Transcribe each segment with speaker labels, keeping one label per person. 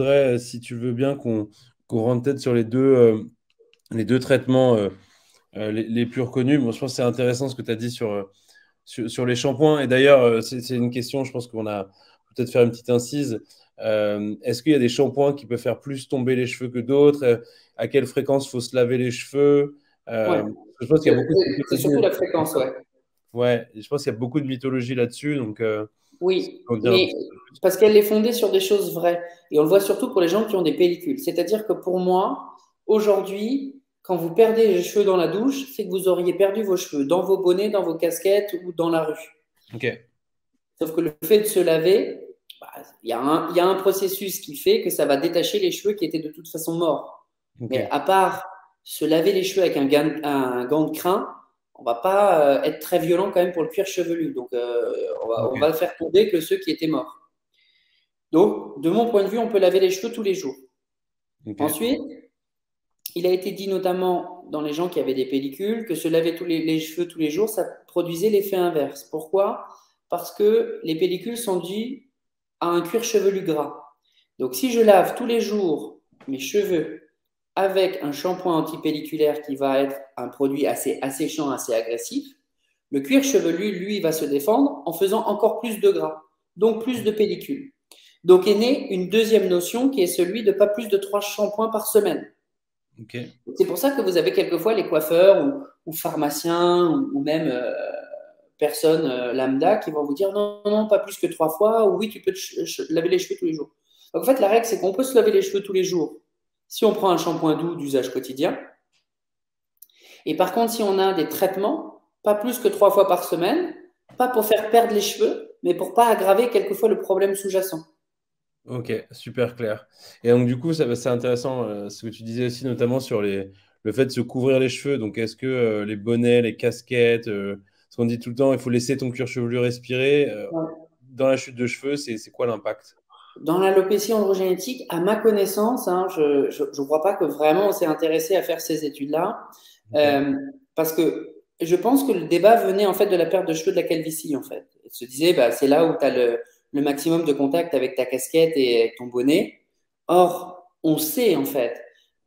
Speaker 1: voudrais, si tu veux bien, qu'on rentre peut-être sur les deux traitements les plus reconnus. Bon, je pense que c'est intéressant ce que tu as dit sur les shampoings. Et d'ailleurs, c'est une question, je pense qu'on a peut-être faire une petite incise. Est-ce qu'il y a des shampoings qui peuvent faire plus tomber les cheveux que d'autres? À quelle fréquence faut se laver les cheveux?
Speaker 2: Ouais.
Speaker 1: Je pense qu'il y a beaucoup de
Speaker 2: C'est surtout
Speaker 1: mythologie.
Speaker 2: la fréquence, ouais.
Speaker 1: Ouais, je pense qu'il y a beaucoup de mythologie là-dessus. Donc, si
Speaker 2: Oui,
Speaker 1: on dire un
Speaker 2: mais
Speaker 1: petit peu plus.
Speaker 2: parce qu'elle est fondée sur des choses vraies. Et on le voit surtout pour les gens qui ont des pellicules. C'est-à-dire que pour moi, aujourd'hui, quand vous perdez les cheveux dans la douche, c'est que vous auriez perdu vos cheveux dans vos bonnets, dans vos casquettes ou dans la rue.
Speaker 1: Ok,
Speaker 2: Sauf que le fait de se laver, bah, il y a un processus qui fait que ça va détacher les cheveux qui étaient de toute façon morts. Mais
Speaker 1: ok,
Speaker 2: à part se laver les cheveux avec un gant de crin, on va pas être très violent quand même pour le cuir chevelu. Donc, on va
Speaker 1: ok,
Speaker 2: faire tomber que ceux qui étaient morts. Donc, de mon point de vue, on peut laver les cheveux tous les jours.
Speaker 1: ok,
Speaker 2: Ensuite, il a été dit notamment dans les gens qui avaient des pellicules que se laver les cheveux tous les jours, ça produisait l'effet inverse. Pourquoi? Parce que les pellicules sont dues à un cuir chevelu gras. Donc, si je lave tous les jours mes cheveux avec un shampoing antipelliculaire qui va être un produit assez asséchant, assez agressif, le cuir chevelu, lui, va se défendre en faisant encore plus de gras, donc plus de pellicules. Donc est née une deuxième notion qui est celui de pas plus de 3 shampoings par semaine.
Speaker 1: ok,
Speaker 2: C'est pour ça que vous avez quelquefois les coiffeurs ou pharmaciens ou même personnes lambda qui vont vous dire non, non, pas plus que 3 fois, ou oui, tu peux te laver les cheveux tous les jours. Donc en fait, la règle, c'est qu'on peut se laver les cheveux tous les jours si on prend un shampoing doux d'usage quotidien. Et par contre, si on a des traitements, pas plus que 3 fois par semaine, pas pour faire perdre les cheveux, mais pour pas aggraver quelquefois le problème sous-jacent.
Speaker 1: ok, super clair. Et donc, du coup, c'est intéressant ce que tu disais aussi, notamment sur le fait de se couvrir les cheveux. Donc, est-ce que les bonnets, les casquettes, ce qu'on dit tout le temps, il faut laisser ton cuir chevelu respirer. Dans la chute de cheveux, c'est quoi l'impact?
Speaker 2: Dans l'alopécie androgénétique, à ma connaissance, hein, je ne crois pas que vraiment on s'est intéressé à faire ces études-là,
Speaker 1: Ok,
Speaker 2: parce que je pense que le débat venait en fait de la perte de cheveux de la calvitie, en fait. Il se disait, bah, c'est là où tu as le maximum de contact avec ta casquette et avec ton bonnet. Or, on sait en fait,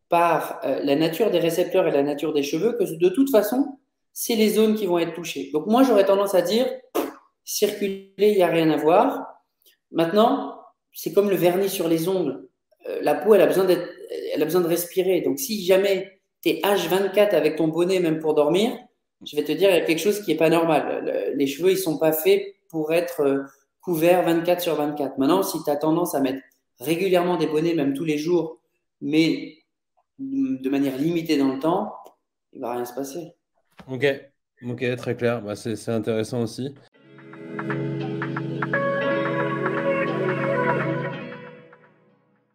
Speaker 2: par la nature des récepteurs et la nature des cheveux, que de toute façon, c'est les zones qui vont être touchées. Donc moi, j'aurais tendance à dire, circuler, il n'y a rien à voir. Maintenant, c'est comme le vernis sur les ongles. La peau, elle a besoin de respirer. Donc, si jamais tu es H24 avec ton bonnet, même pour dormir, je vais te dire, il y a quelque chose qui n'est pas normal. Les cheveux, ils ne sont pas faits pour être couverts 24 sur 24. Maintenant, si tu as tendance à mettre régulièrement des bonnets, même tous les jours, mais de manière limitée dans le temps, il ne va rien se passer.
Speaker 1: ok, ok, très clair. Bah, c'est intéressant aussi.